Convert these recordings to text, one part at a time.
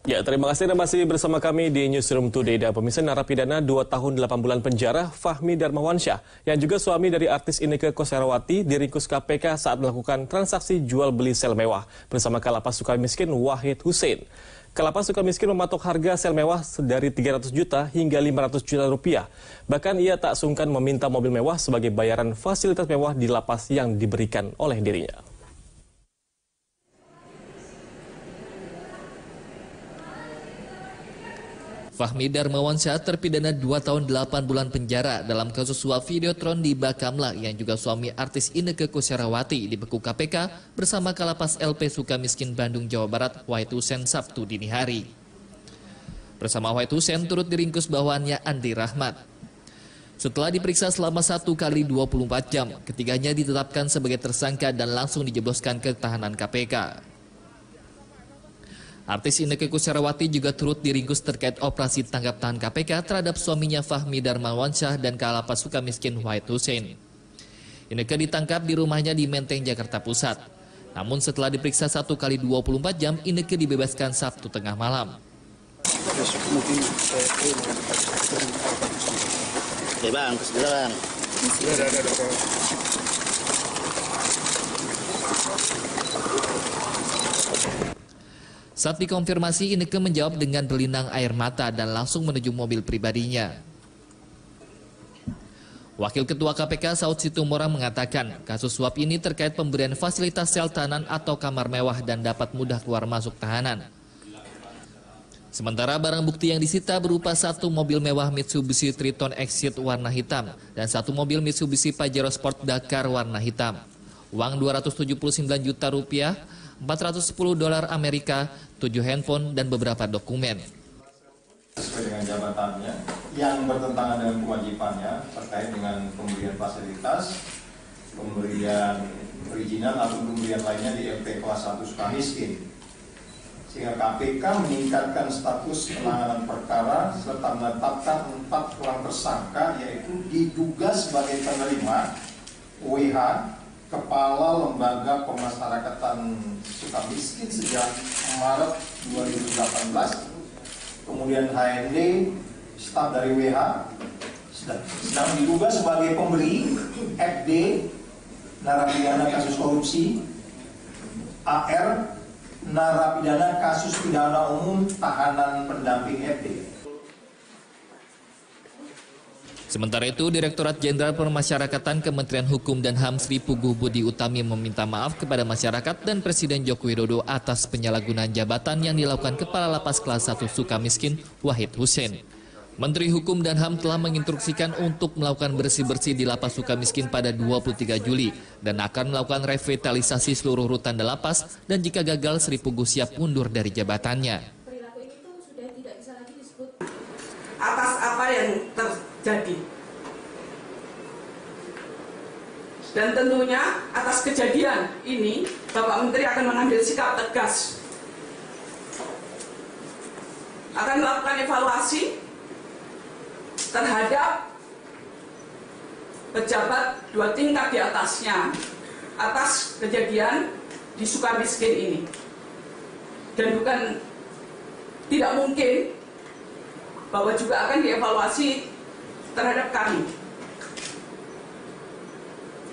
Ya, terima kasih Anda masih bersama kami di Newsroom Today. Dan pemirsa, narapidana 2 tahun 8 bulan penjara Fahmi Darmawansyah yang juga suami dari artis Inneke Koesherawati diringkus KPK saat melakukan transaksi jual beli sel mewah bersama Kalapas Sukamiskin Wahid Hussein. Kalapas Sukamiskin mematok harga sel mewah dari 300 juta hingga 500 juta rupiah. Bahkan ia tak sungkan meminta mobil mewah sebagai bayaran fasilitas mewah di lapas yang diberikan oleh dirinya. Fahmi Darmawansyah terpidana 2 tahun 8 bulan penjara dalam kasus suap Videotron di Bakamla yang juga suami artis Inneke Koesherawati dibekuk KPK bersama Kalapas LP Sukamiskin Bandung, Jawa Barat, Wahid Hussein Sabtu dini hari. Bersama Wahid Hussein turut diringkus bawahannya Andi Rahmat. Setelah diperiksa selama 1 kali 24 jam, ketiganya ditetapkan sebagai tersangka dan langsung dijebloskan ke tahanan KPK. Artis Inneke Koesherawati juga turut diringkus terkait operasi tangkap tangan KPK terhadap suaminya Fahmi Darmawansyah dan Kalapas Sukamiskin Wahid Hussein. Inneke ditangkap di rumahnya di Menteng, Jakarta Pusat. Namun setelah diperiksa 1 kali 24 jam, Inneke dibebaskan Sabtu tengah malam. Oke bang, bang. Saat dikonfirmasi, Inneke menjawab dengan berlinang air mata dan langsung menuju mobil pribadinya. Wakil Ketua KPK Saud Situmorang mengatakan kasus suap ini terkait pemberian fasilitas sel tahanan atau kamar mewah dan dapat mudah keluar masuk tahanan. Sementara barang bukti yang disita berupa 1 mobil mewah Mitsubishi Triton Exit warna hitam dan 1 mobil Mitsubishi Pajero Sport Dakar warna hitam. Uang 279 juta rupiah, 410 dolar Amerika, 7 handphone, dan beberapa dokumen. Sesuai dengan jabatannya yang bertentangan dengan kewajibannya terkait dengan pemberian fasilitas, pemberian perizinan atau pemberian lainnya di LP kelas 1 Sukamiskin. Sehingga KPK meningkatkan status penanganan perkara serta menetapkan 4 orang tersangka, yaitu diduga sebagai penerima WH, Kepala Lembaga Pemasyarakatan Sukamiskin sejak Maret 2018, kemudian HND, staf dari WH, sedang diduga sebagai pemberi, FD, narapidana kasus korupsi, AR, narapidana kasus pidana umum tahanan pendamping FD. Sementara itu, Direktorat Jenderal Permasyarakatan Kementerian Hukum dan HAM Sri Puguh Budi Utami meminta maaf kepada masyarakat dan Presiden Joko Widodo atas penyalahgunaan jabatan yang dilakukan Kepala Lapas Kelas 1 Sukamiskin Wahid Hussein. Menteri Hukum dan HAM telah menginstruksikan untuk melakukan bersih-bersih di Lapas Sukamiskin pada 23 Juli dan akan melakukan revitalisasi seluruh rutan di lapas, dan jika gagal Sri Puguh siap mundur dari jabatannya. Perilaku ini tuh sudah tidak bisa lagi disebut atas apa yang terjadi. Dan tentunya atas kejadian ini Bapak Menteri akan mengambil sikap tegas, akan melakukan evaluasi terhadap pejabat 2 tingkat di atasnya atas kejadian di Sukamiskin ini. Dan bukan tidak mungkin bahwa juga akan dievaluasi terhadap kami.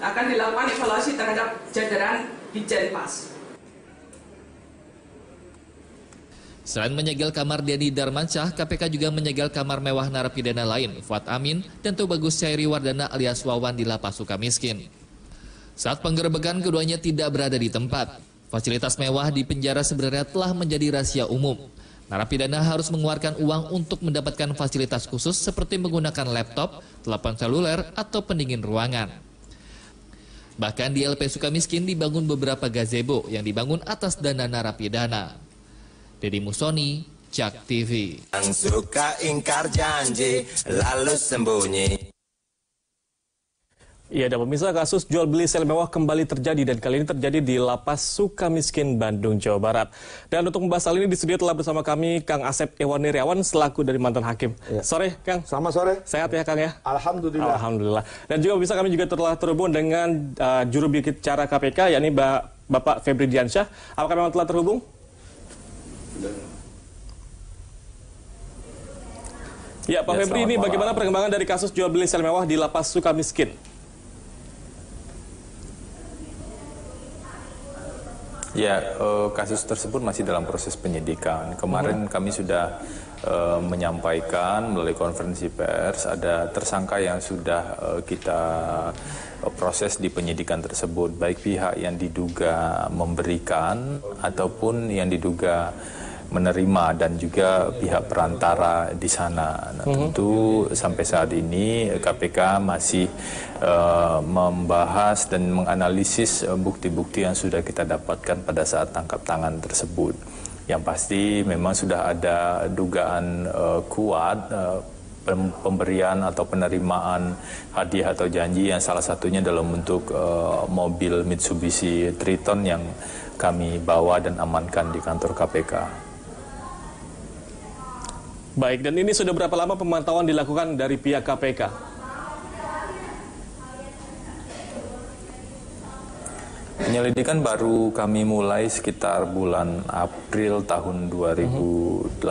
Akan dilakukan evaluasi terhadap jajaran di Jenpas. Selain menyegel kamar Denny Darmansyah, KPK juga menyegel kamar mewah narapidana lain, Fuad Amin dan Tubagus Cairi Wardana alias Wawan di Lapas Sukamiskin. Saat penggerebekan, keduanya tidak berada di tempat. Fasilitas mewah di penjara sebenarnya telah menjadi rahasia umum. Narapidana harus mengeluarkan uang untuk mendapatkan fasilitas khusus seperti menggunakan laptop, telepon seluler, atau pendingin ruangan. Bahkan di LP Sukamiskin dibangun beberapa gazebo yang dibangun atas dana narapidana. Deddy Musoni, Jak TV. Yang suka ingkar janji, lalu sembunyi. Ya, dan pemirsa, kasus jual beli sel mewah kembali terjadi dan kali ini terjadi di Lapas Sukamiskin Bandung, Jawa Barat. Dan untuk membahas hal ini di studio telah bersama kami Kang Asep Ewaniriawan selaku dari mantan hakim. Ya. Sore, Kang. Selamat sore. Sehat ya, Kang ya? Alhamdulillah. Alhamdulillah. Dan juga bisa kami juga telah terhubung dengan juru bicara KPK, yakni Bapak Febri Diansyah. Apakah memang telah terhubung? Ya, Pak Febri, ini bagaimana perkembangan dari kasus jual beli sel mewah di Lapas Sukamiskin? Ya, kasus tersebut masih dalam proses penyidikan. Kemarin kami sudah menyampaikan melalui konferensi pers ada tersangka yang sudah kita proses di penyidikan tersebut, baik pihak yang diduga memberikan ataupun yang diduga menerima dan juga pihak perantara di sana. Nah, tentu sampai saat ini KPK masih membahas dan menganalisis bukti-bukti yang sudah kita dapatkan pada saat tangkap tangan tersebut. Yang pasti memang sudah ada dugaan kuat pemberian atau penerimaan hadiah atau janji yang salah satunya dalam bentuk mobil Mitsubishi Triton yang kami bawa dan amankan di kantor KPK. Baik, dan ini sudah berapa lama pemantauan dilakukan dari pihak KPK? Penyelidikan baru kami mulai sekitar bulan April tahun 2018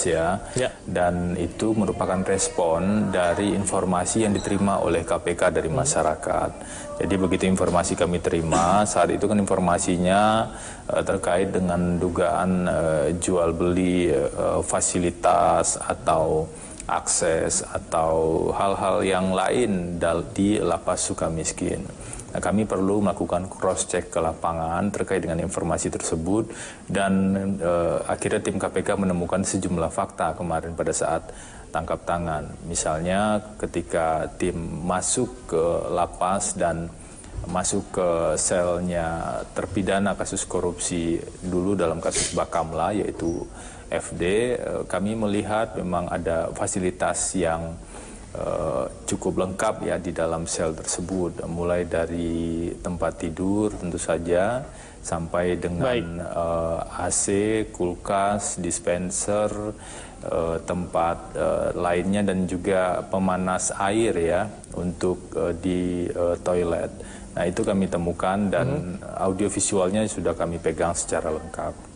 ya. Dan itu merupakan respon dari informasi yang diterima oleh KPK dari masyarakat. Jadi begitu informasi kami terima, saat itu kan informasinya terkait dengan dugaan jual beli fasilitas atau akses atau hal-hal yang lain di Lapas Sukamiskin. Nah, kami perlu melakukan cross-check ke lapangan terkait dengan informasi tersebut dan akhirnya tim KPK menemukan sejumlah fakta kemarin pada saat tangkap tangan. Misalnya ketika tim masuk ke lapas dan masuk ke selnya terpidana kasus korupsi dulu dalam kasus Bakamla yaitu FD, kami melihat memang ada fasilitas yang cukup lengkap ya di dalam sel tersebut, mulai dari tempat tidur tentu saja sampai dengan AC, kulkas, dispenser, tempat lainnya dan juga pemanas air ya untuk di toilet. Nah, itu kami temukan dan audiovisualnya sudah kami pegang secara lengkap.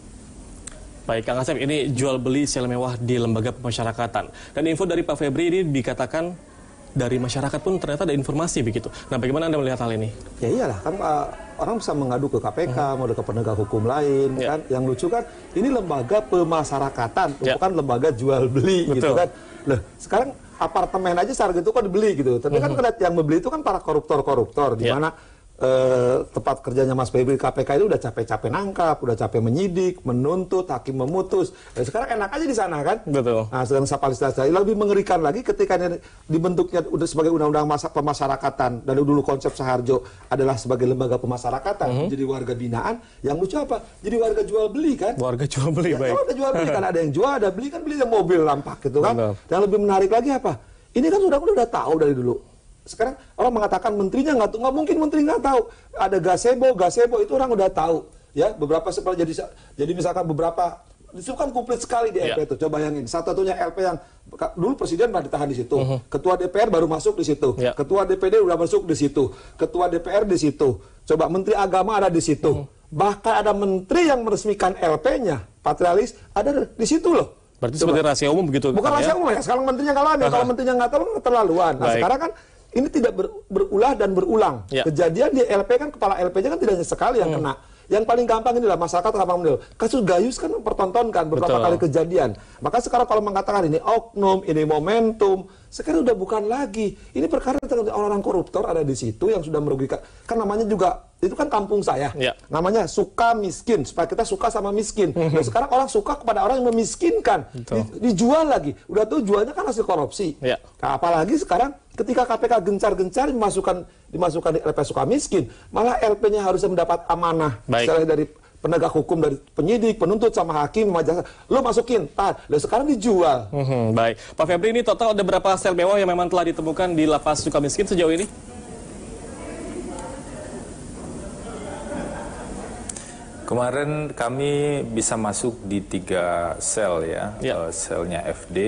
Baik, Kang Asep, ini jual beli sel mewah di lembaga pemasyarakatan. Dan info dari Pak Febri ini dikatakan dari masyarakat pun ternyata ada informasi begitu. Nah, bagaimana Anda melihat hal ini? Ya iyalah, kan orang bisa mengadu ke KPK, mau ke penegak hukum lain, kan? Yang lucu kan, ini lembaga pemasyarakatan, bukan lembaga jual beli, gitu kan. Loh, sekarang apartemen aja secara gitu kan dibeli gitu. Tapi kan yang membeli itu kan para koruptor-koruptor, di mana tempat kerjanya Mas Febri KPK itu udah capek-capek nangkap, udah capek menyidik, menuntut, hakim memutus. Dan sekarang enak aja di sana kan. Betul. Nah, sedang kapasitas lebih mengerikan lagi ketika dibentuknya udah sebagai undang-undang pemasyarakatan dan dulu konsep Saharjo adalah sebagai lembaga pemasyarakatan, jadi warga binaan. Yang lucu apa? Jadi warga jual beli kan. Warga jual beli, baik. Ada jual beli kan, ada yang jual, ada beli kan, beli yang mobil lampak gitu kan. Betul. Yang lebih menarik lagi apa? Ini kan udah tahu dari dulu. Sekarang orang mengatakan menterinya nggak mungkin menteri nggak tahu. Ada gazebo itu orang udah tahu. Ya, beberapa seperti jadi misalkan beberapa itu kan komplit sekali di LP itu. Coba bayangin, satu-satunya LP yang dulu presiden pernah ditahan di situ. Ketua DPR baru masuk di situ. Ketua DPD udah masuk di situ. Ketua DPR di situ. Coba menteri agama ada di situ. Bahkan ada menteri yang meresmikan LP-nya, patrialis ada di situ loh. Berarti seperti rahasia umum begitu? Bukan rahasia umum ya. Sekarang menterinya kalau menterinya nggak tahu keterlaluan. Nah, sekarang kan ini tidak berulah dan berulang. Kejadian di LP kan kepala LP-nya kan tidak hanya sekali yang kena. Yang paling gampang inilah masyarakat gampang menilai. Kasus Gayus kan mempertontonkan beberapa kali kejadian. Maka sekarang kalau mengatakan ini oknum, ini momentum, sekarang udah bukan lagi. Ini perkara orang-orang koruptor ada di situ yang sudah merugikan. Kan namanya juga itu kan kampung saya. Namanya suka miskin, supaya kita suka sama miskin. Dan sekarang orang suka kepada orang yang memiskinkan. Dijual lagi. Udah tuh jualnya kan hasil korupsi. Nah, apalagi sekarang ketika KPK gencar-gencar dimasukkan di LP Sukamiskin, malah LP-nya harusnya mendapat amanah dari penegak hukum, dari penyidik, penuntut sama hakim, majelis. Lo masukin, dan sekarang dijual. Baik, Pak Febri, ini total ada berapa sel mewah yang memang telah ditemukan di Lapas Sukamiskin sejauh ini? Kemarin kami bisa masuk di 3 sel ya, selnya FD,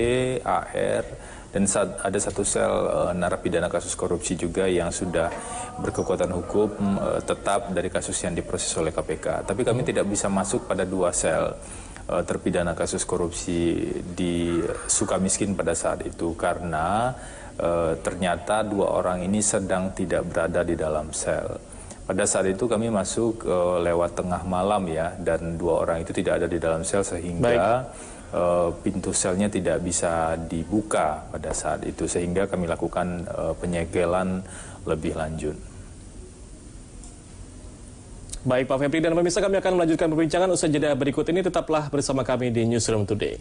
AR, dan ada satu sel narapidana kasus korupsi juga yang sudah berkekuatan hukum tetap dari kasus yang diproses oleh KPK. Tapi kami tidak bisa masuk pada 2 sel. terpidana kasus korupsi di Sukamiskin pada saat itu, karena ternyata 2 orang ini sedang tidak berada di dalam sel. Pada saat itu kami masuk lewat tengah malam ya, dan 2 orang itu tidak ada di dalam sel sehingga pintu selnya tidak bisa dibuka pada saat itu, sehingga kami lakukan penyegelan lebih lanjut. Baik Pak Febri dan pemirsa, kami akan melanjutkan perbincangan usai jeda berikut ini. Tetaplah bersama kami di Newsroom Today.